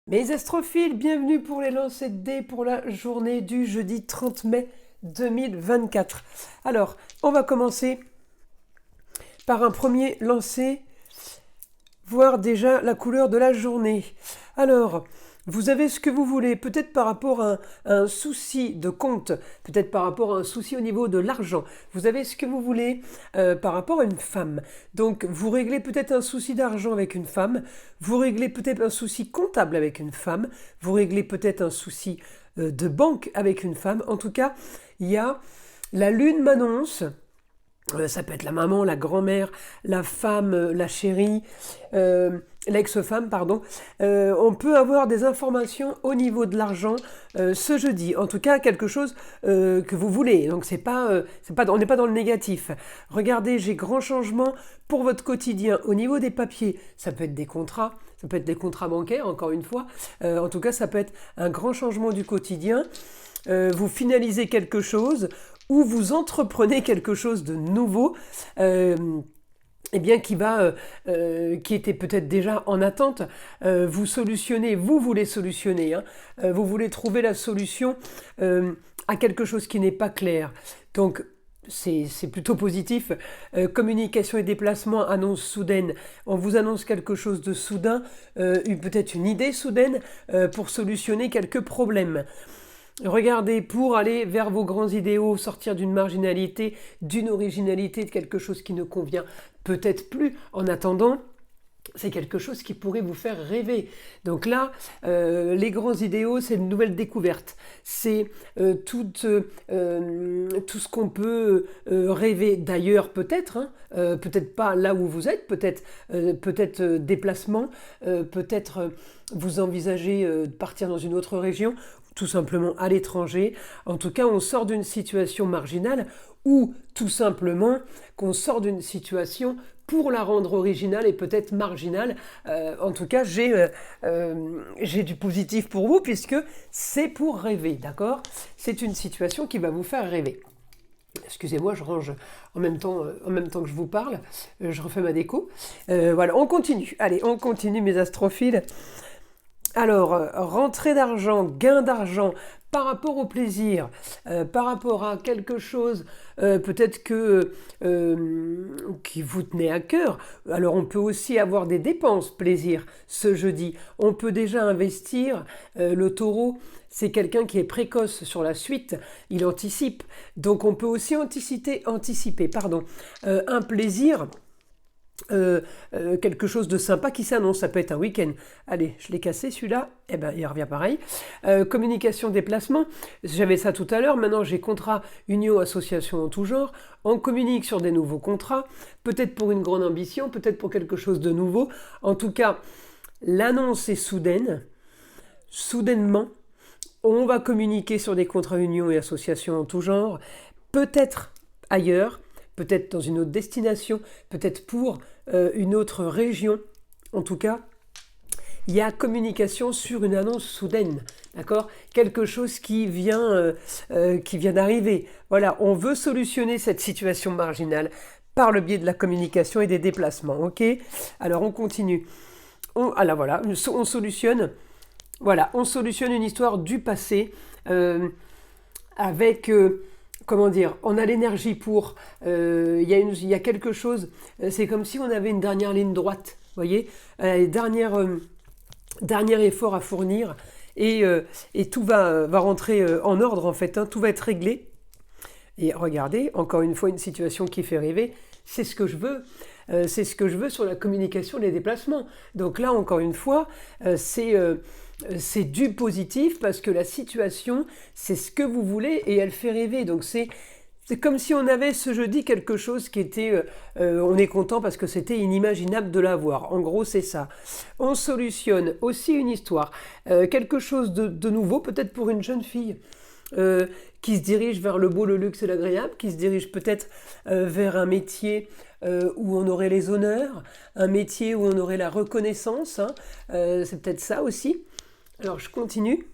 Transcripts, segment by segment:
Mes astrophiles, bienvenue pour les lancers de dés pour la journée du jeudi 30 mai 2024. Alors, on va commencer par un premier lancer, voir déjà la couleur de la journée. Alors, vous avez ce que vous voulez, peut-être par rapport à un souci de compte, peut-être par rapport à un souci au niveau de l'argent. Vous avez ce que vous voulez par rapport à une femme. Donc, vous réglez peut-être un souci d'argent avec une femme, vous réglez peut-être un souci comptable avec une femme, vous réglez peut-être un souci de banque avec une femme. En tout cas, il y a la lune m'annonce. Ça peut être la maman, la grand-mère, la femme, la chérie, l'ex-femme, pardon. On peut avoir des informations au niveau de l'argent ce jeudi. En tout cas, quelque chose que vous voulez. Donc, on n'est pas dans le négatif. Regardez, j'ai grand changement pour votre quotidien. Au niveau des papiers, ça peut être des contrats. Ça peut être des contrats bancaires, encore une fois. En tout cas, ça peut être un grand changement du quotidien. Vous finalisez quelque chose ou vous entreprenez quelque chose de nouveau, eh bien qui était peut-être déjà en attente. Vous solutionnez, vous voulez solutionner, hein, vous voulez trouver la solution à quelque chose qui n'est pas clair. Donc c'est plutôt positif. Communication et déplacement, annonce soudaine. On vous annonce quelque chose de soudain, peut-être une idée soudaine pour solutionner quelques problèmes. Regardez, pour aller vers vos grands idéaux, sortir d'une marginalité, d'une originalité, de quelque chose qui ne convient peut-être plus. En attendant, c'est quelque chose qui pourrait vous faire rêver. Donc là, les grands idéaux, c'est une nouvelle découverte. C'est tout ce qu'on peut rêver d'ailleurs peut-être, hein, peut-être pas là où vous êtes, peut-être déplacement, peut-être vous envisagez de partir dans une autre région, tout simplement à l'étranger. En tout cas, on sort d'une situation marginale ou tout simplement qu'on sort d'une situation pour la rendre originale et peut-être marginale. En tout cas, j'ai du positif pour vous puisque c'est pour rêver, d'accord ? C'est une situation qui va vous faire rêver. Excusez-moi, je range en même temps que je vous parle. Je refais ma déco. Voilà, on continue. Allez, on continue mes astrophiles. Alors, rentrée d'argent, gain d'argent par rapport au plaisir, par rapport à quelque chose peut-être qui vous tenait à cœur. Alors, on peut aussi avoir des dépenses plaisir ce jeudi. On peut déjà investir. Le taureau, c'est quelqu'un qui est précoce sur la suite. Il anticipe. Donc, on peut aussi anticiper un plaisir. Quelque chose de sympa qui s'annonce, ça peut être un week-end. Allez, je l'ai cassé celui-là, eh ben il revient pareil. Communication, déplacement, j'avais ça tout à l'heure, maintenant j'ai contrat, union, association en tout genre. On communique sur des nouveaux contrats, peut-être pour une grande ambition, peut-être pour quelque chose de nouveau. En tout cas, l'annonce est soudaine, soudainement. On va communiquer sur des contrats, unions et associations en tout genre, peut-être ailleurs, peut-être dans une autre destination, peut-être pour une autre région. En tout cas, il y a communication sur une annonce soudaine, d'accord ? Quelque chose qui vient d'arriver. Voilà, on veut solutionner cette situation marginale par le biais de la communication et des déplacements, ok ? Alors, on continue. On solutionne. Voilà, on solutionne une histoire du passé avec... comment dire, on a l'énergie pour, il y a quelque chose, c'est comme si on avait une dernière ligne droite, vous voyez, dernier effort à fournir et tout va rentrer en ordre en fait, hein, tout va être réglé. Et regardez, encore une fois, une situation qui fait rêver, c'est ce que je veux. C'est ce que je veux sur la communication et les déplacements. Donc là, encore une fois, c'est du positif parce que la situation, c'est ce que vous voulez et elle fait rêver. Donc c'est comme si on avait ce jeudi quelque chose qui était... on est content parce que c'était inimaginable de l'avoir. En gros, c'est ça. On solutionne aussi une histoire. Quelque chose de nouveau, peut-être pour une jeune fille. Qui se dirige vers le beau, le luxe et l'agréable, qui se dirige peut-être vers un métier où on aurait les honneurs, un métier où on aurait la reconnaissance, hein, c'est peut-être ça aussi. Alors je continue.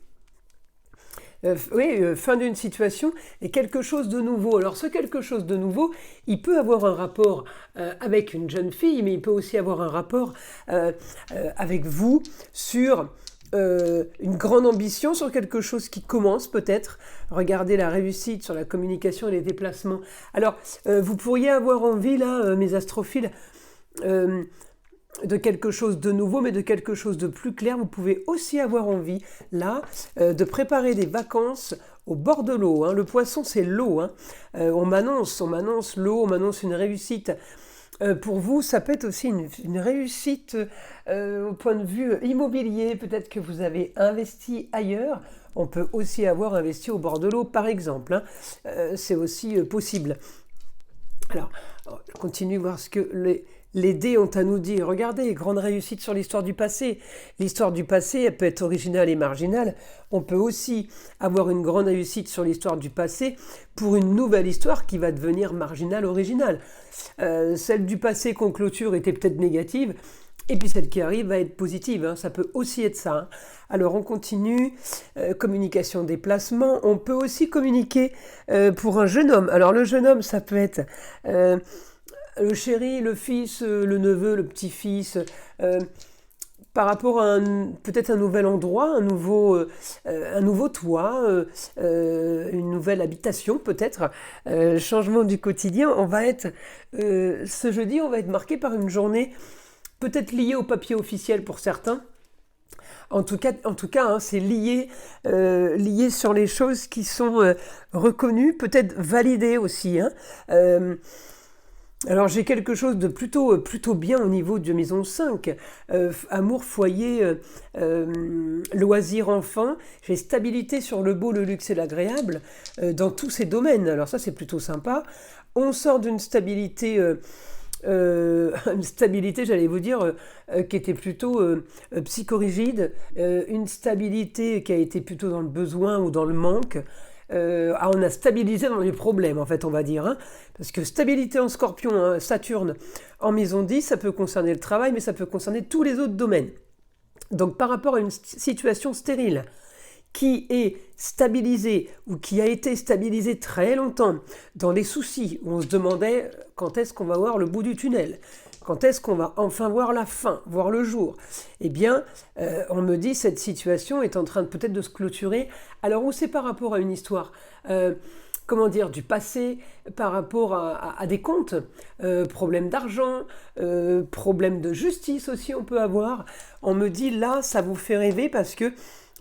Fin d'une situation et quelque chose de nouveau. Alors ce quelque chose de nouveau, il peut avoir un rapport avec une jeune fille, mais il peut aussi avoir un rapport avec vous sur une grande ambition sur quelque chose qui commence peut-être. Regardez la réussite sur la communication et les déplacements. Alors, vous pourriez avoir envie, là, mes astrophiles, de quelque chose de nouveau, mais de quelque chose de plus clair. Vous pouvez aussi avoir envie, là, de préparer des vacances au bord de l'eau. Hein. Le poisson, c'est l'eau. Hein. On m'annonce l'eau, on m'annonce une réussite. Pour vous, ça peut être aussi une réussite au point de vue immobilier. Peut-être que vous avez investi ailleurs. On peut aussi avoir investi au bord de l'eau, par exemple. Hein. C'est aussi possible. Alors, on continue à voir ce que les dés ont à nous dire. Regardez, grande réussite sur l'histoire du passé. L'histoire du passé, elle peut être originale et marginale. On peut aussi avoir une grande réussite sur l'histoire du passé pour une nouvelle histoire qui va devenir marginale, originale. Celle du passé qu'on clôture était peut-être négative, et puis celle qui arrive va être positive. Hein. Ça peut aussi être ça. Hein. Alors on continue. Communication, déplacement. On peut aussi communiquer pour un jeune homme. Alors le jeune homme, ça peut être... le chéri, le fils, le neveu, le petit-fils, par rapport à peut-être un nouvel endroit, un nouveau toit, une nouvelle habitation peut-être, changement du quotidien. Ce jeudi, on va être marqué par une journée peut-être liée au papier officiel pour certains. En tout cas, hein, c'est lié sur les choses qui sont reconnues, peut-être validées aussi. Hein. Alors j'ai quelque chose de plutôt bien au niveau de maison 5, amour, foyer, loisirs, enfants. J'ai stabilité sur le beau, le luxe et l'agréable dans tous ces domaines. Alors ça c'est plutôt sympa. On sort d'une stabilité, j'allais vous dire, qui était plutôt psychorigide, une stabilité qui a été plutôt dans le besoin ou dans le manque. On a stabilisé dans les problèmes, en fait, on va dire. Hein, parce que stabilité en Scorpion, hein, Saturne en maison 10, ça peut concerner le travail, mais ça peut concerner tous les autres domaines. Donc, par rapport à une situation stérile qui est stabilisée ou qui a été stabilisée très longtemps dans les soucis, où on se demandait quand est-ce qu'on va voir le bout du tunnel, quand est-ce qu'on va enfin voir la fin, voir le jour? Eh bien, on me dit cette situation est en train peut-être de se clôturer. Alors, où c'est par rapport à une histoire du passé, par rapport à des comptes, problème d'argent, problème de justice aussi on peut avoir. On me dit là, ça vous fait rêver parce que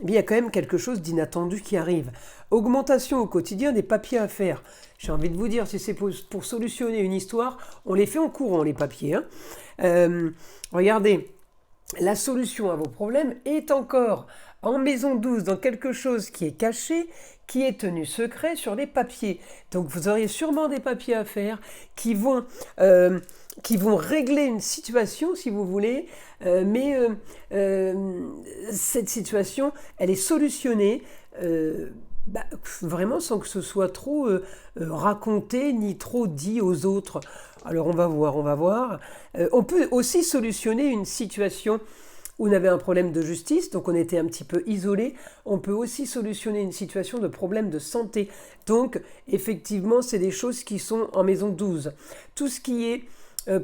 il y a quand même quelque chose d'inattendu qui arrive. Augmentation au quotidien des papiers à faire. J'ai envie de vous dire, si c'est pour solutionner une histoire, on les fait en courant, les papiers. Hein. Regardez, la solution à vos problèmes est encore en maison 12, dans quelque chose qui est caché, qui est tenu secret sur les papiers. Donc vous aurez sûrement des papiers à faire qui vont régler une situation, si vous voulez, mais cette situation, elle est solutionnée vraiment sans que ce soit trop raconté ni trop dit aux autres. Alors on va voir. On peut aussi solutionner une situation où on avait un problème de justice, donc on était un petit peu isolé. On peut aussi solutionner une situation de problème de santé. Donc effectivement, c'est des choses qui sont en maison 12. Tout ce qui est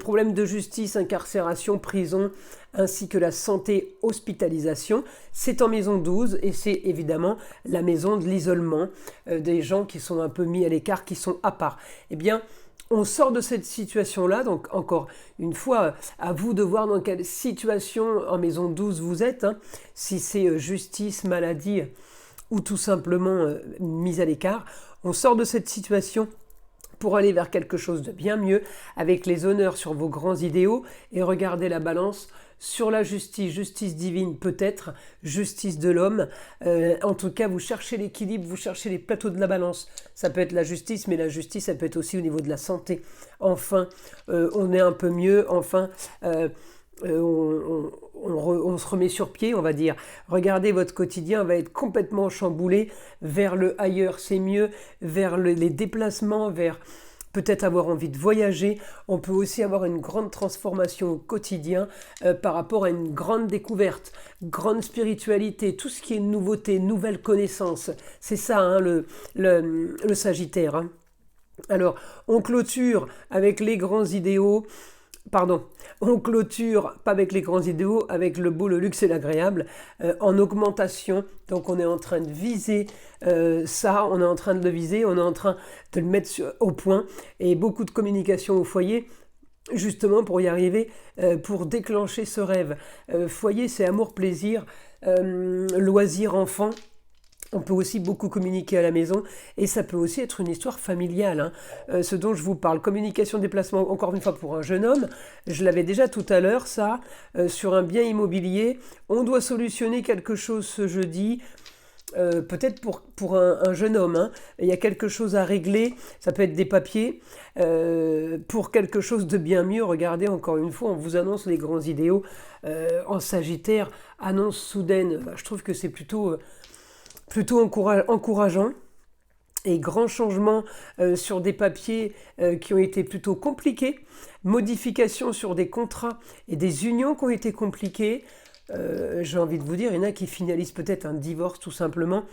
problème de justice, incarcération, prison, ainsi que la santé, hospitalisation, c'est en maison 12 et c'est évidemment la maison de l'isolement, des gens qui sont un peu mis à l'écart, qui sont à part. Eh bien, on sort de cette situation-là, donc encore une fois, à vous de voir dans quelle situation en maison 12 vous êtes, hein, si c'est justice, maladie ou tout simplement mise à l'écart. On sort de cette situation pour aller vers quelque chose de bien mieux, avec les honneurs sur vos grands idéaux, et regardez la balance sur la justice divine peut-être, justice de l'homme. En tout cas, vous cherchez l'équilibre, vous cherchez les plateaux de la balance. Ça peut être la justice, mais la justice, ça peut être aussi au niveau de la santé. Enfin, on est un peu mieux, enfin... on se remet sur pied, on va dire. Regardez, votre quotidien va être complètement chamboulé vers le ailleurs, c'est mieux, vers les déplacements, vers peut-être avoir envie de voyager. On peut aussi avoir une grande transformation au quotidien par rapport à une grande découverte, grande spiritualité, tout ce qui est nouveauté, nouvelle connaissance. C'est ça, hein, le Sagittaire. Hein. Alors, on clôture avec les grands idéaux. on clôture, pas avec les grands idéaux, avec le beau, le luxe et l'agréable, en augmentation. Donc on est en train de viser ça, on est en train de le viser, on est en train de le mettre au point. Et beaucoup de communication au foyer, justement pour y arriver, pour déclencher ce rêve. Foyer, c'est amour, plaisir, loisir, enfant. On peut aussi beaucoup communiquer à la maison et ça peut aussi être une histoire familiale. Ce dont je vous parle, communication, déplacement, encore une fois pour un jeune homme, je l'avais déjà tout à l'heure, ça, sur un bien immobilier. On doit solutionner quelque chose ce jeudi, peut-être pour un jeune homme. Il y a quelque chose à régler, ça peut être des papiers, pour quelque chose de bien mieux. Regardez, encore une fois, on vous annonce les grands idéaux en Sagittaire, annonce soudaine. Je trouve que c'est plutôt encourageant et grand changement sur des papiers qui ont été plutôt compliqués, modifications sur des contrats et des unions qui ont été compliquées. J'ai envie de vous dire, il y en a qui finalisent peut-être un divorce tout simplement,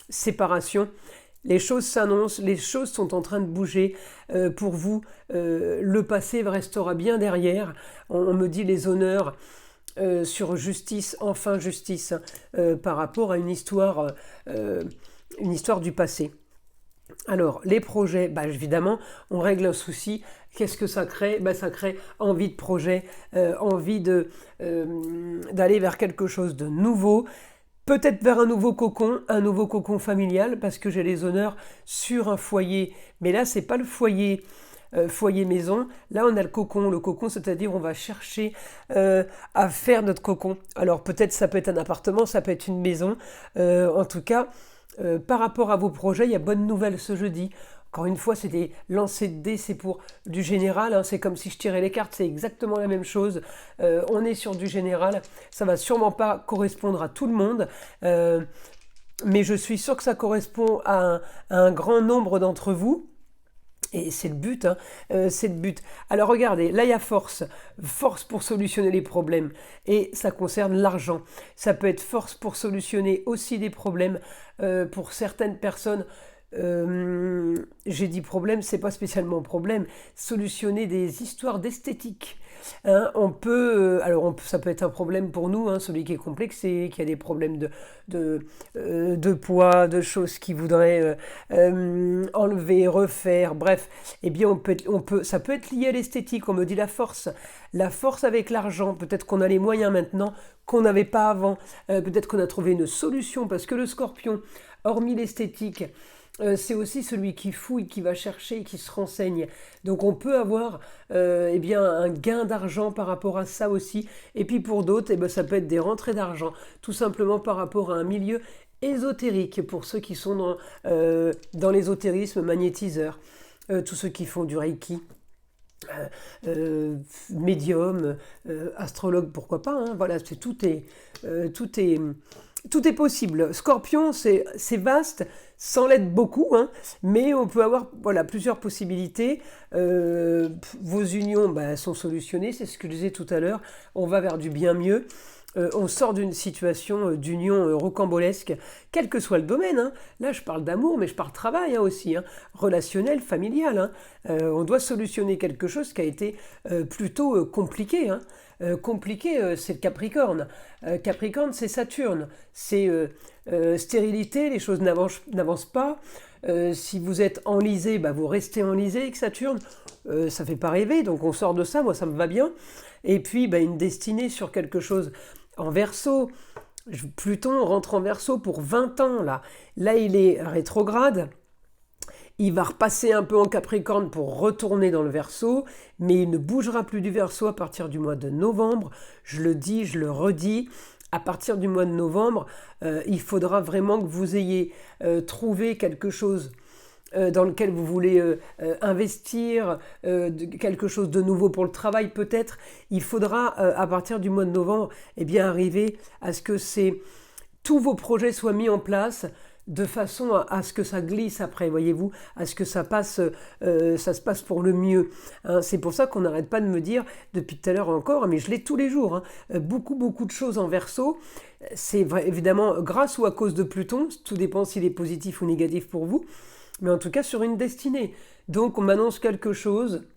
séparation. Les choses s'annoncent, les choses sont en train de bouger pour vous. Le passé restera bien derrière. On me dit les honneurs sur justice, enfin justice, par rapport à une histoire du passé. Alors, les projets, évidemment, on règle un souci. Qu'est-ce que ça crée ? Ça crée envie de projet, envie d'aller vers quelque chose de nouveau, peut-être vers un nouveau cocon familial, parce que j'ai les honneurs sur un foyer. Mais là, c'est pas le foyer maison. Là, on a le cocon, c'est-à-dire on va chercher à faire notre cocon. Alors peut-être ça peut être un appartement, ça peut être une maison. En tout cas, par rapport à vos projets, il y a bonne nouvelle ce jeudi. Encore une fois, c'est des lancers de dés, c'est pour du général, c'est comme si je tirais les cartes, c'est exactement la même chose. On est sur du général, ça va sûrement pas correspondre à tout le monde, mais je suis sûr que ça correspond à un grand nombre d'entre vous. Et c'est le but, c'est le but. Alors regardez, là il y a force pour solutionner les problèmes, et ça concerne l'argent. Ça peut être force pour solutionner aussi des problèmes pour certaines personnes. J'ai dit problème, c'est pas spécialement problème. Solutionner des histoires d'esthétique. Ça peut être un problème pour nous, celui qui est complexé, qui a des problèmes de poids, de choses qu'il voudrait enlever, refaire, bref. Eh bien, ça peut être lié à l'esthétique. On me dit la force avec l'argent. Peut-être qu'on a les moyens maintenant qu'on n'avait pas avant. Peut-être qu'on a trouvé une solution, parce que le Scorpion, hormis l'esthétique, c'est aussi celui qui fouille, qui va chercher, qui se renseigne. Donc on peut avoir un gain d'argent par rapport à ça aussi. Et puis pour d'autres, ça peut être des rentrées d'argent, tout simplement par rapport à un milieu ésotérique, pour ceux qui sont dans l'ésotérisme, magnétiseur, tous ceux qui font du Reiki. Médium, astrologue, pourquoi pas, voilà, tout est possible. Scorpion, c'est vaste, sans l'être beaucoup, mais on peut avoir plusieurs possibilités. Vos unions sont solutionnées, c'est ce que je disais tout à l'heure, on va vers du bien mieux. On sort d'une situation d'union rocambolesque, quel que soit le domaine. Là, je parle d'amour, mais je parle travail aussi, relationnel, familial. On doit solutionner quelque chose qui a été plutôt compliqué. Compliqué, c'est le Capricorne. Capricorne, c'est Saturne. C'est stérilité, les choses n'avancent pas. Si vous êtes enlisé, vous restez enlisé avec Saturne. Ça fait pas rêver, donc on sort de ça, moi ça me va bien. Et puis une destinée sur quelque chose en Verseau. Pluton rentre en Verseau pour 20 ans là. Là il est rétrograde. Il va repasser un peu en Capricorne pour retourner dans le Verseau, mais il ne bougera plus du Verseau à partir du mois de novembre. Je le dis, je le redis. À partir du mois de novembre, il faudra vraiment que vous ayez trouvé quelque chose dans lequel vous voulez investir, quelque chose de nouveau pour le travail peut-être. Il faudra, à partir du mois de novembre, arriver à ce que tous vos projets soient mis en place de façon à ce que ça glisse après, voyez-vous, à ce que ça se passe pour le mieux. C'est pour ça qu'on n'arrête pas de me dire, depuis tout à l'heure encore, mais je l'ai tous les jours, beaucoup de choses en Verseau. C'est évidemment grâce ou à cause de Pluton, tout dépend s'il est positif ou négatif pour vous, mais en tout cas sur une destinée. Donc on m'annonce quelque chose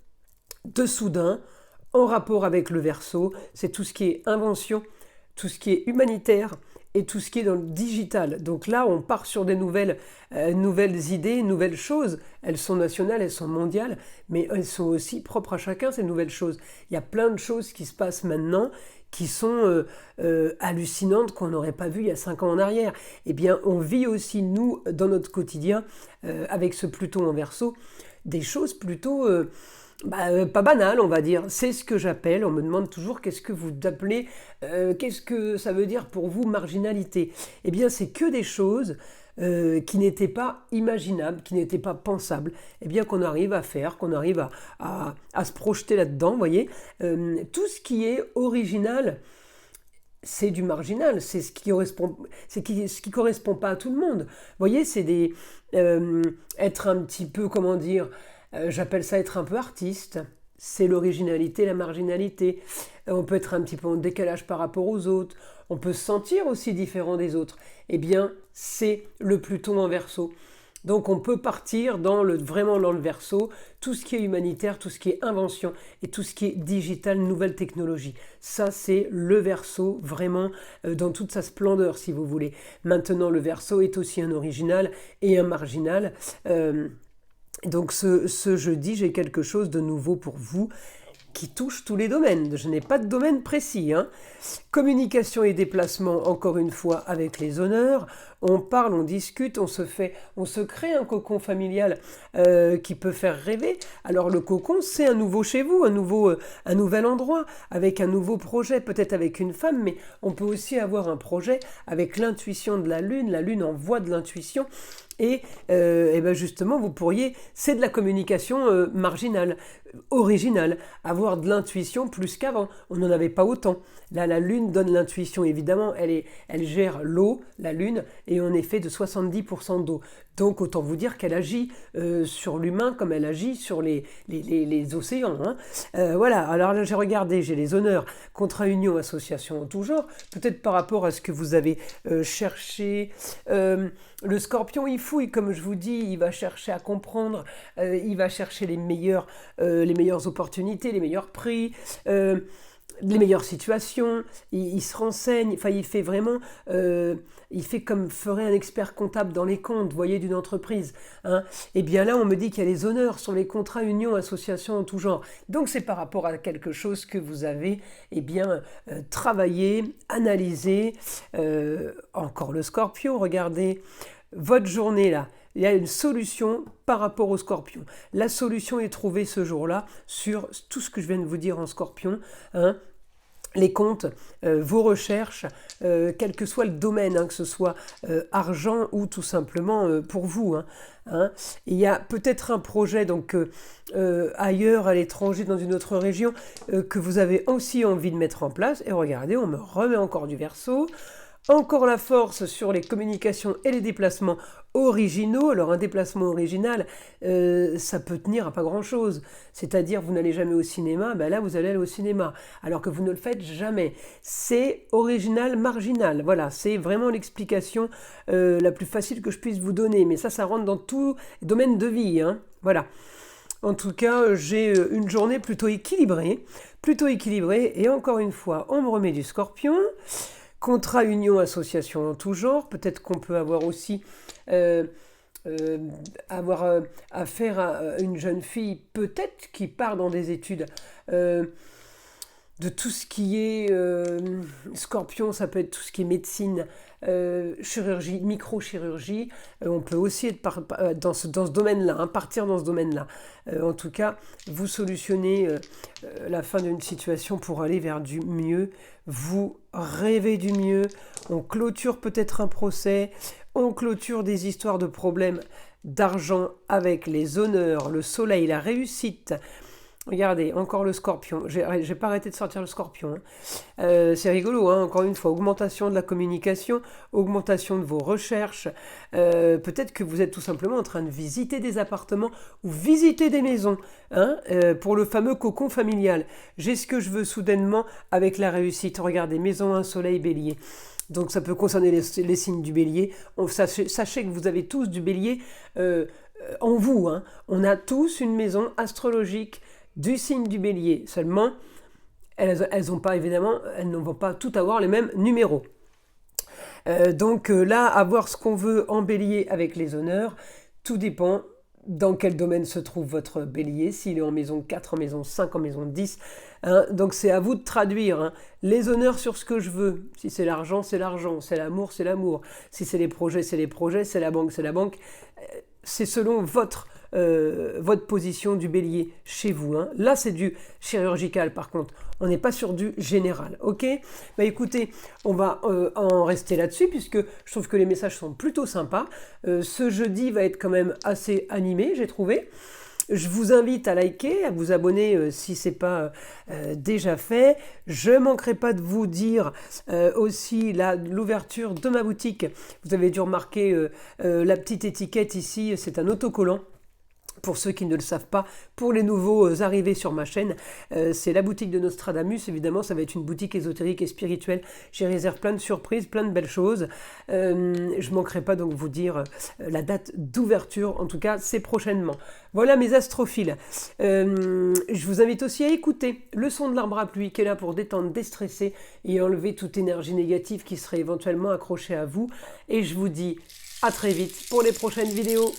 de soudain, en rapport avec le Verseau, c'est tout ce qui est invention, tout ce qui est humanitaire et tout ce qui est dans le digital. Donc là, on part sur des nouvelles idées, nouvelles choses. Elles sont nationales, elles sont mondiales, mais elles sont aussi propres à chacun, ces nouvelles choses. Il y a plein de choses qui se passent maintenant qui sont hallucinantes qu'on n'aurait pas vues il y a 5 ans en arrière. Eh bien, on vit aussi, nous, dans notre quotidien, avec ce Pluton en Verseau, des choses plutôt... pas banal, on va dire. C'est ce que j'appelle, on me demande toujours qu'est-ce que vous appelez, qu'est-ce que ça veut dire pour vous marginalité. Eh bien, c'est que des choses qui n'étaient pas imaginables, qui n'étaient pas pensables, eh bien qu'on arrive à faire, qu'on arrive à se projeter là-dedans, vous voyez. Tout ce qui est original, c'est du marginal, c'est ce qui correspond, ce qui correspond pas à tout le monde. Vous voyez, c'est être un petit peu, comment dire, j'appelle ça être un peu artiste. C'est l'originalité, la marginalité. On peut être un petit peu en décalage par rapport aux autres. On peut se sentir aussi différent des autres. Eh bien, c'est le Pluton en Verseau. Donc on peut partir vraiment dans le Verseau, tout ce qui est humanitaire, tout ce qui est invention et tout ce qui est digital, nouvelle technologie. Ça, c'est le Verseau, vraiment dans toute sa splendeur, si vous voulez. Maintenant, le Verseau est aussi un original et un marginal. Donc ce jeudi, j'ai quelque chose de nouveau pour vous qui touche tous les domaines. Je n'ai pas de domaine précis. Communication et déplacement, encore une fois, avec les honneurs. On parle, on discute, on se crée un cocon familial qui peut faire rêver. Alors le cocon, c'est un nouveau chez vous, un nouvel endroit, avec un nouveau projet, peut-être avec une femme, mais on peut aussi avoir un projet avec l'intuition de la Lune envoie de l'intuition. Et ben justement, c'est de la communication marginale, originale, avoir de l'intuition plus qu'avant. On n'en avait pas autant. Là, la Lune donne l'intuition, évidemment, elle gère l'eau, la Lune, et on est fait de 70% d'eau. Donc, autant vous dire qu'elle agit sur l'humain comme elle agit sur les océans. Voilà, alors là, j'ai regardé, j'ai les honneurs, contrat, union, association en tout genre, peut-être par rapport à ce que vous avez cherché. Le Scorpion, il fouille, comme je vous dis, il va chercher à comprendre, il va chercher les meilleures opportunités, les meilleurs prix, les meilleures situations, il se renseigne, enfin il fait vraiment, il fait comme ferait un expert comptable dans les comptes, vous voyez, d'une entreprise. Et bien là, on me dit qu'il y a les honneurs sur les contrats, unions, associations en tout genre. Donc c'est par rapport à quelque chose que vous avez travaillé, analysé. Encore le Scorpion, regardez votre journée là. Il y a une solution par rapport au Scorpion. La solution est trouvée ce jour-là sur tout ce que je viens de vous dire en Scorpion. Les comptes, vos recherches, quel que soit le domaine, que ce soit argent ou tout simplement pour vous. Il y a peut-être un projet donc ailleurs, à l'étranger, dans une autre région, que vous avez aussi envie de mettre en place. Et regardez, on me remet encore du Verseau. Encore la force sur les communications et les déplacements originaux. Alors un déplacement original, ça peut tenir à pas grand-chose. C'est-à-dire vous n'allez jamais au cinéma, là vous allez aller au cinéma, alors que vous ne le faites jamais. C'est original, marginal. Voilà, c'est vraiment l'explication la plus facile que je puisse vous donner. Mais ça rentre dans tout domaine de vie. Voilà. En tout cas, j'ai une journée plutôt équilibrée. Et encore une fois, on me remet du Scorpion. Contrat, union, association en tout genre. Peut-être qu'on peut avoir aussi avoir affaire à une jeune fille, peut-être qui part dans des études de tout ce qui est Scorpion, ça peut être tout ce qui est médecine, chirurgie, microchirurgie. On peut aussi être dans ce domaine-là, partir dans ce domaine-là. En tout cas, vous solutionnez la fin d'une situation pour aller vers du mieux. Vous rêvez du mieux. On clôture peut-être un procès. On clôture des histoires de problèmes d'argent avec les honneurs, le soleil, la réussite. Regardez, encore le Scorpion. J'ai pas arrêté de sortir le Scorpion. C'est rigolo, encore une fois. Augmentation de la communication, augmentation de vos recherches. Peut-être que vous êtes tout simplement en train de visiter des appartements ou visiter des maisons pour le fameux cocon familial. J'ai ce que je veux soudainement avec la réussite. Regardez, maison 1, soleil, bélier. Donc ça peut concerner les signes du bélier. Sachez que vous avez tous du bélier en vous. On a tous une maison astrologique du signe du bélier. Seulement, elles ont pas évidemment, elles ne vont pas toutes avoir les mêmes numéros. Donc là, à voir ce qu'on veut en bélier avec les honneurs, tout dépend dans quel domaine se trouve votre bélier, s'il est en maison 4, en maison 5, en maison 10. Hein. Donc c'est à vous de traduire hein, les honneurs sur ce que je veux. Si c'est l'argent, c'est l'argent. C'est l'amour, c'est l'amour. Si c'est les projets, c'est les projets. C'est la banque, c'est la banque. C'est selon votre position du bélier chez vous. Hein. Là, c'est du chirurgical par contre. On n'est pas sur du général. Ok ? Bah écoutez, on va en rester là-dessus puisque je trouve que les messages sont plutôt sympas. Ce jeudi va être quand même assez animé, j'ai trouvé. Je vous invite à liker, à vous abonner si ce n'est pas déjà fait. Je ne manquerai pas de vous dire aussi l'ouverture de ma boutique. Vous avez dû remarquer la petite étiquette ici, c'est un autocollant. Pour ceux qui ne le savent pas, pour les nouveaux arrivés sur ma chaîne, c'est la boutique de Nostradamus. Évidemment, ça va être une boutique ésotérique et spirituelle. J'y réserve plein de surprises, plein de belles choses. Je ne manquerai pas donc vous dire la date d'ouverture. En tout cas, c'est prochainement. Voilà mes astrophiles. Je vous invite aussi à écouter le son de l'arbre à pluie qui est là pour détendre, déstresser et enlever toute énergie négative qui serait éventuellement accrochée à vous. Et je vous dis à très vite pour les prochaines vidéos.